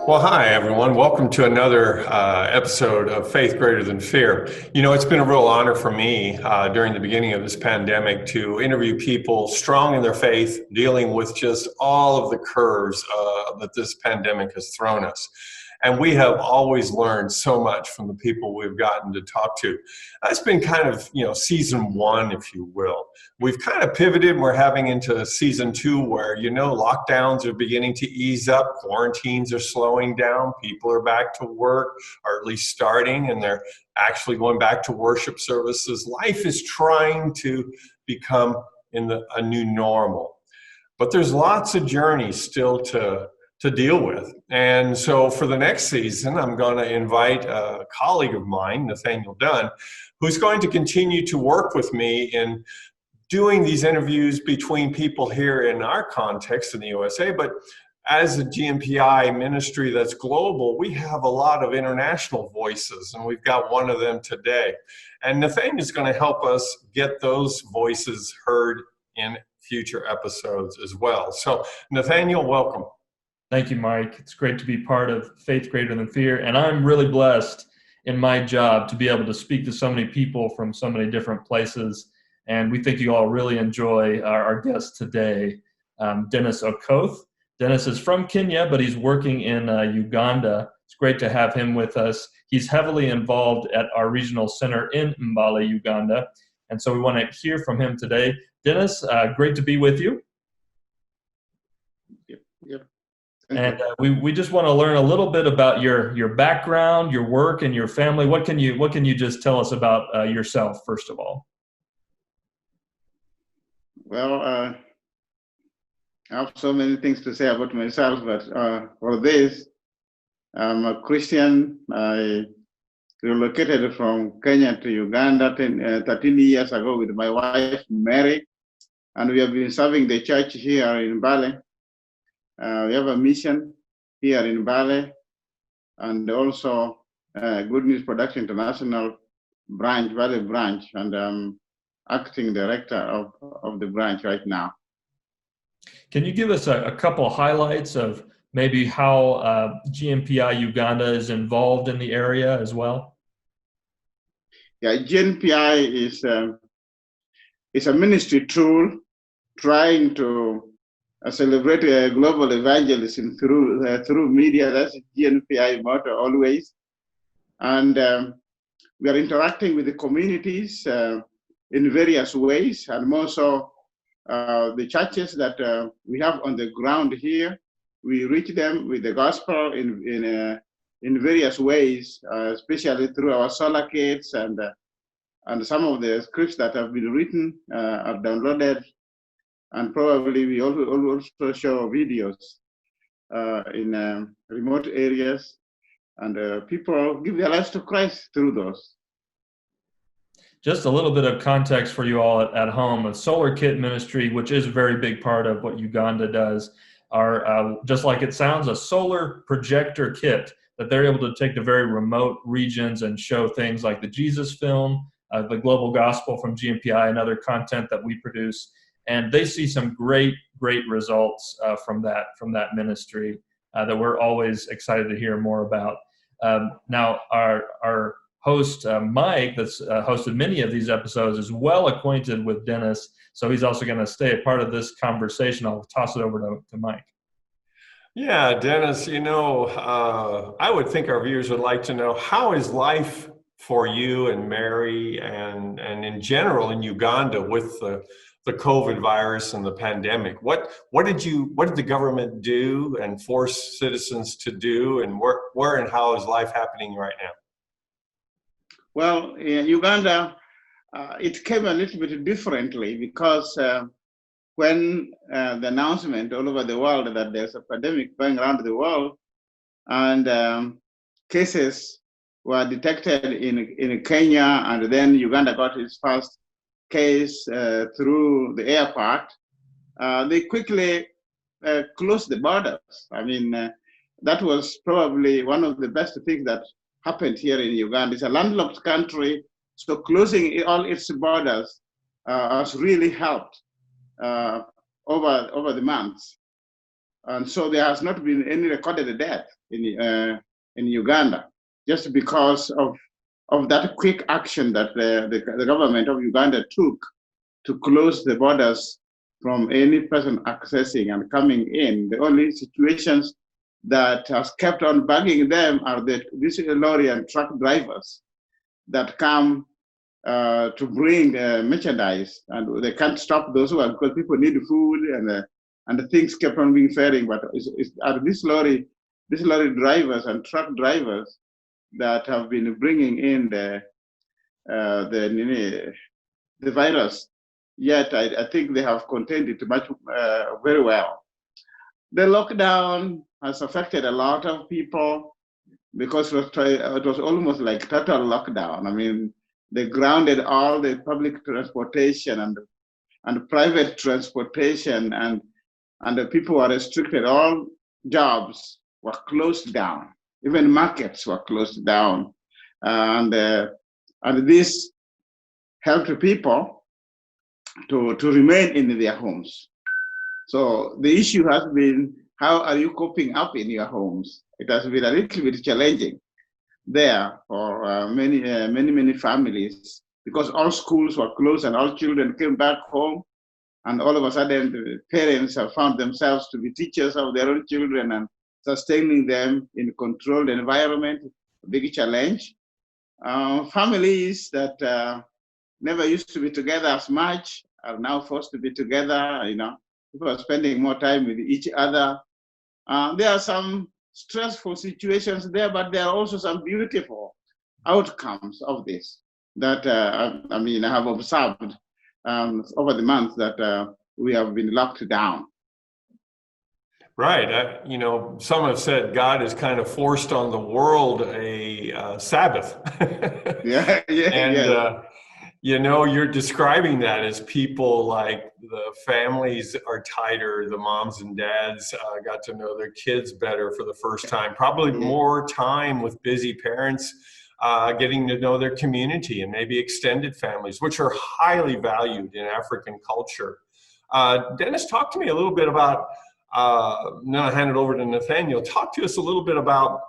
Well, hi, everyone. Welcome to another episode of Faith Greater Than Fear. You know, it's been a real honor for me during the beginning of this pandemic to interview people strong in their faith, dealing with just all of the curves that this pandemic has thrown us. And we have always learned so much from the people we've gotten to talk to. That's been kind of, season one, if you will. We've kind of pivoted. We're having into season two where, lockdowns are beginning to ease up. Quarantines are slowing down. People are back to work, or at least starting, and they're actually going back to worship services. Life is trying to become a new normal. But there's lots of journeys still to deal with. And so for the next season, I'm going to invite a colleague of mine, Nathaniel Dunn, who's going to continue to work with me in doing these interviews between people here in our context in the USA. But as a GNPI ministry that's global, we have a lot of international voices, and we've got one of them today. And Nathaniel is going to help us get those voices heard in future episodes as well. So Nathaniel, welcome. Thank you, Mike. It's great to be part of Faith Greater Than Fear, and I'm really blessed in my job to be able to speak to so many people from so many different places, and we think you all really enjoy our guest today, Dennis Okoth. Dennis is from Kenya, but he's working in Uganda. It's great to have him with us. He's heavily involved at our regional center in Mbale, Uganda, and so we want to hear from him today. Dennis, great to be with you. Yep. And we just want to learn a little bit about your background, your work, and your family. What can you just tell us about yourself, first of all? Well, I have so many things to say about myself, but for this, I'm a Christian. I relocated from Kenya to Uganda 13 years ago with my wife, Mary, and we have been serving the church here in Mbale. We have a mission here in Mbale, and also Good News Production International branch, Mbale branch, and I'm acting director of the branch right now. Can you give us a couple of highlights of maybe how GNPI Uganda is involved in the area as well? Yeah, GNPI is a ministry tool trying to celebrate global evangelism through media. That's GNPI motto always. And we are interacting with the communities in various ways, and more so the churches that we have on the ground here. We reach them with the gospel in various ways, especially through our solar kits and some of the scripts that have been written, are downloaded. And probably we also show videos in remote areas, and people give their lives to Christ through those. Just a little bit of context for you all at home. A solar kit ministry, which is a very big part of what Uganda does, are just like it sounds, a solar projector kit that they're able to take to very remote regions and show things like the Jesus film, the global gospel from GNPI, and other content that we produce. And they see some great results from that ministry that we're always excited to hear more about. Now, our host, Mike, that's hosted many of these episodes, is well acquainted with Dennis, so he's also going to stay a part of this conversation. I'll toss it over to Mike. Yeah, Dennis, I would think our viewers would like to know, how is life for you and Mary and in general in Uganda with the COVID virus and the pandemic? What did the government do and force citizens to do, and where and how is life happening right now? Well, in Uganda, it came a little bit differently because when the announcement all over the world that there's a pandemic going around the world, and cases were detected in Kenya, and then Uganda got its first case through the airport, they quickly closed the borders. I mean, that was probably one of the best things that happened here in Uganda. It's a landlocked country, so closing all its borders has really helped over the months. And so there has not been any recorded death in Uganda, just because of that quick action that the government of Uganda took to close the borders from any person accessing and coming in. The only situations that has kept on bugging them are these lorry and truck drivers that come to bring merchandise, and they can't stop those who are, because people need food, and the things kept on being faring. But are these lorry drivers and truck drivers that have been bringing in the virus. Yet I think they have contained it very well. The lockdown has affected a lot of people because it was almost like total lockdown. I mean, they grounded all the public transportation and private transportation, and the people were restricted. All jobs were closed down. Even markets were closed down, and this helped people to remain in their homes. So the issue has been, how are you coping up in your homes? It has been a little bit challenging there for many families, because all schools were closed and all children came back home, and all of a sudden the parents have found themselves to be teachers of their own children and sustaining them in a controlled environment, a big challenge. Families that never used to be together as much are now forced to be together. People are spending more time with each other. There are some stressful situations there, but there are also some beautiful outcomes of this that I have observed over the months that we have been locked down. Right. Some have said God has kind of forced on the world a Sabbath. And you're describing that as people, like the families are tighter, the moms and dads got to know their kids better for the first time, probably more time with busy parents, getting to know their community and maybe extended families, which are highly valued in African culture. Dennis, talk to me a little bit about, now I hand it over to Nathaniel. Talk to us a little bit about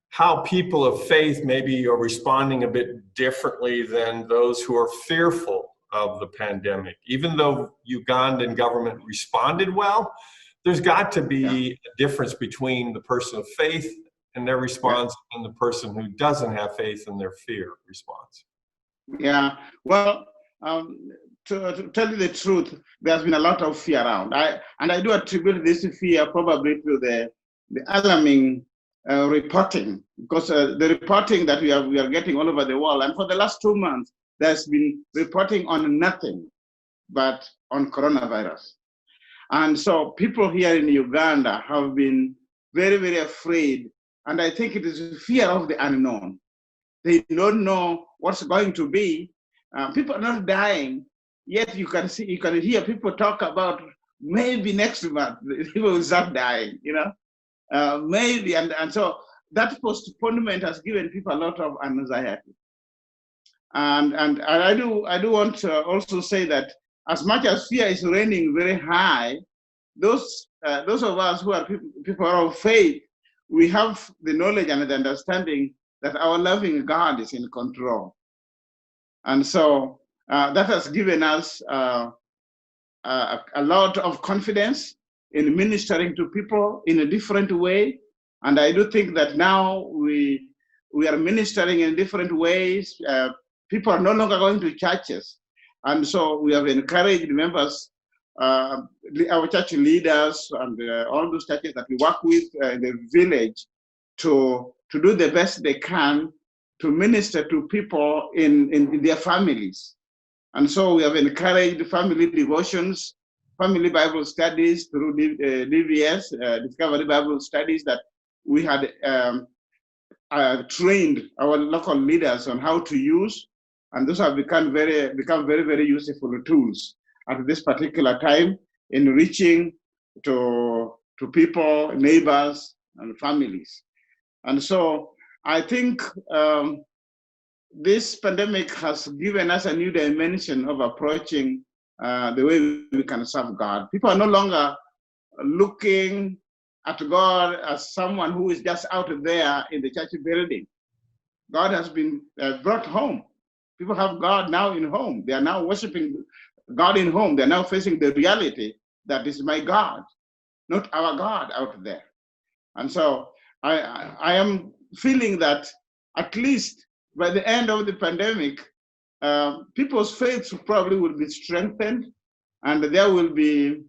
how people of faith maybe are responding a bit differently than those who are fearful of the pandemic. Even though Ugandan government responded well, there's got to be a difference between the person of faith and their response and the person who doesn't have faith and their fear response. Yeah, well, to tell you the truth, there's been a lot of fear around. I do attribute this fear probably to the alarming reporting, because the reporting that we are getting all over the world, and for the last 2 months, there's been reporting on nothing but on coronavirus. And so people here in Uganda have been very, very afraid, and I think it is fear of the unknown. They don't know what's going to be. People are not dying, yet you can hear people talk about maybe next month people will start dying, maybe, and so that postponement has given people a lot of anxiety. And I do want to also say that as much as fear is reigning very high, those of us who are people of faith, we have the knowledge and the understanding that our loving God is in control. And so that has given us a lot of confidence in ministering to people in a different way. And I do think that now we are ministering in different ways. People are no longer going to churches. And so we have encouraged members, our church leaders and all those churches that we work with in the village to do the best they can to minister to people in their families. And so we have encouraged family devotions, family Bible studies through DBS, Discovery Bible Studies, that we had trained our local leaders on how to use, and those have become very, very useful tools at this particular time in reaching to people, neighbors, and families. And so I think this pandemic has given us a new dimension of approaching the way we can serve God. People are no longer looking at God as someone who is just out there in the church building. God has been brought home. People have God now in home. They are now worshiping God in home. They're now facing the reality that is my God, not our God out there. And so I am feeling that at least by the end of the pandemic, people's faith probably will be strengthened, and there will be,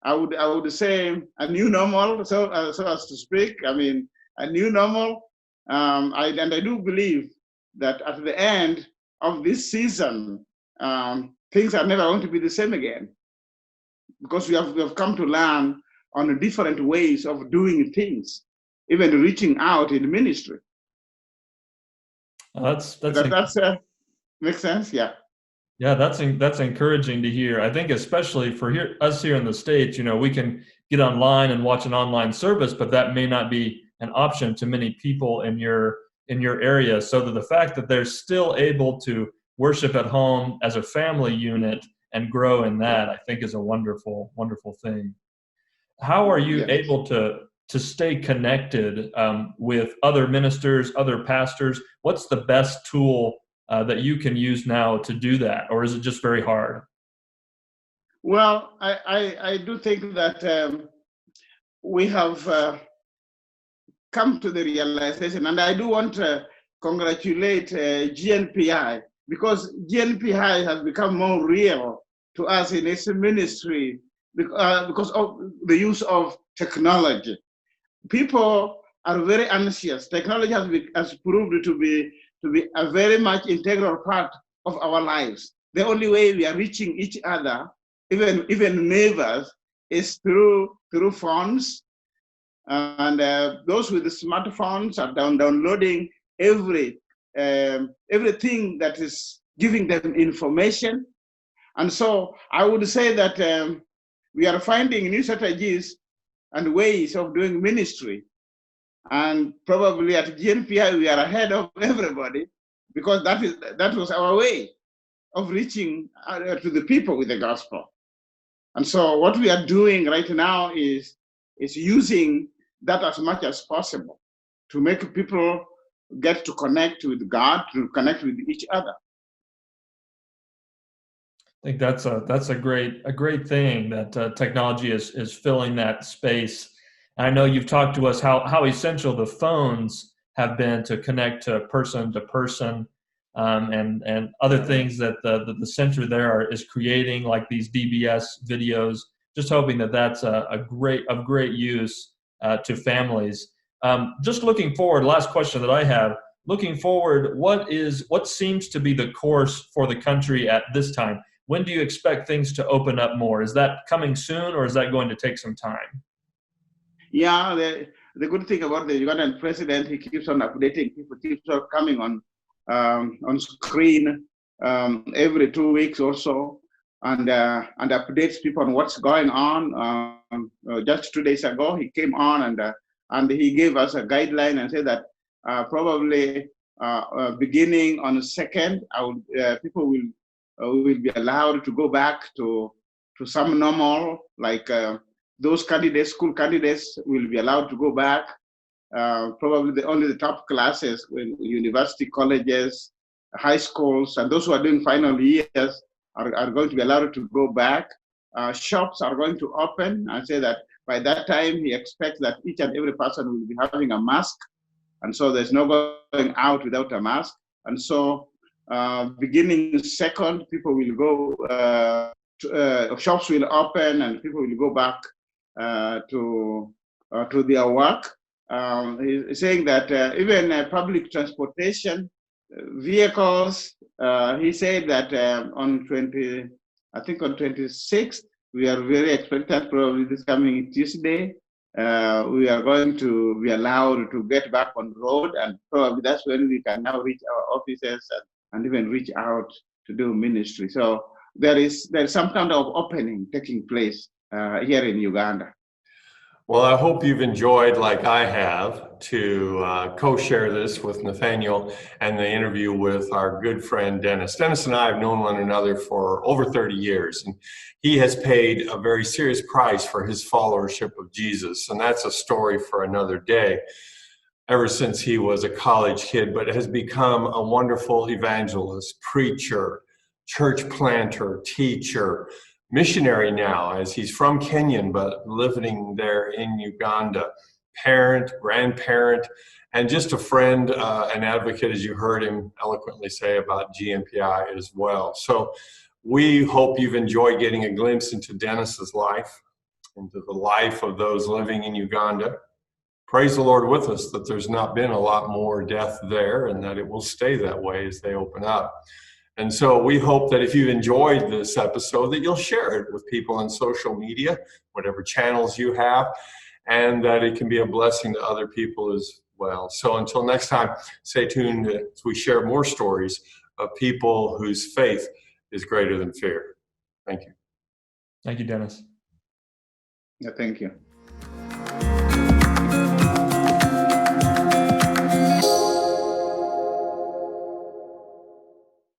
I would say, a new normal, so as to speak. I mean, a new normal. I do believe that at the end of this season, things are never going to be the same again, because we have come to learn on different ways of doing things, even reaching out in ministry. That's makes sense, yeah. Yeah, that's encouraging to hear. I think especially for us here in the States, we can get online and watch an online service, but that may not be an option to many people in your area. So that the fact that they're still able to worship at home as a family unit and grow in that, I think is a wonderful, wonderful thing. How are you able to stay connected with other ministers, other pastors? What's the best tool that you can use now to do that, or is it just very hard? Well, I do think that we have come to the realization, and I do want to congratulate GNPI, because GNPI has become more real to us in its ministry because of the use of technology. People are very anxious. Technology has proved to be a very much integral part of our lives. The only way we are reaching each other, even neighbors, is through phones. And those with the smartphones are downloading everything that is giving them information. And so I would say that we are finding new strategies and ways of doing ministry. And probably at GNPI, we are ahead of everybody, because that was our way of reaching to the people with the gospel. And so what we are doing right now is using that as much as possible to make people get to connect with God, to connect with each other. I think that's a great thing that technology is filling that space. And I know you've talked to us how essential the phones have been to connect to person, and other things that the center there is creating, like these VBS videos. Just hoping that that's of great use to families. Just looking forward, last question that I have. Looking forward, what seems to be the course for the country at this time? When do you expect things to open up more? Is that coming soon, or is that going to take some time? Yeah, the good thing about the Ugandan president, he keeps on updating people, keeps on coming on screen every 2 weeks or so, and updates people on what's going on. Just 2 days ago, he came on and he gave us a guideline and said that probably beginning on the 2nd, people will be allowed to go back to some normal, like those school candidates will be allowed to go back. Probably only the top classes, university colleges, high schools, and those who are doing final years are going to be allowed to go back. Shops are going to open, and say that by that time he expects that each and every person will be having a mask, and so there's no going out without a mask. And so beginning 2nd, people will go, shops will open and people will go back to their work. He's saying that even public transportation vehicles, he said that on 26th, we are very expectant, probably this coming Tuesday, we are going to be allowed to get back on the road, and probably that's when we can now reach our offices and even reach out to do ministry. So there is some kind of opening taking place here in Uganda. Well, I hope you've enjoyed, like I have, to co-share this with Nathaniel and the interview with our good friend Dennis. Dennis and I have known one another for over 30 years, and he has paid a very serious price for his followership of Jesus, and that's a story for another day. Ever since he was a college kid, but has become a wonderful evangelist, preacher, church planter, teacher, missionary now, as he's from Kenya, but living there in Uganda, parent, grandparent, and just a friend, an advocate, as you heard him eloquently say about GNPI as well. So we hope you've enjoyed getting a glimpse into Dennis's life, into the life of those living in Uganda. Praise the Lord with us that there's not been a lot more death there, and that it will stay that way as they open up. And so we hope that if you've enjoyed this episode, that you'll share it with people on social media, whatever channels you have, and that it can be a blessing to other people as well. So until next time, stay tuned as we share more stories of people whose faith is greater than fear. Thank you. Thank you, Dennis. Yeah, thank you.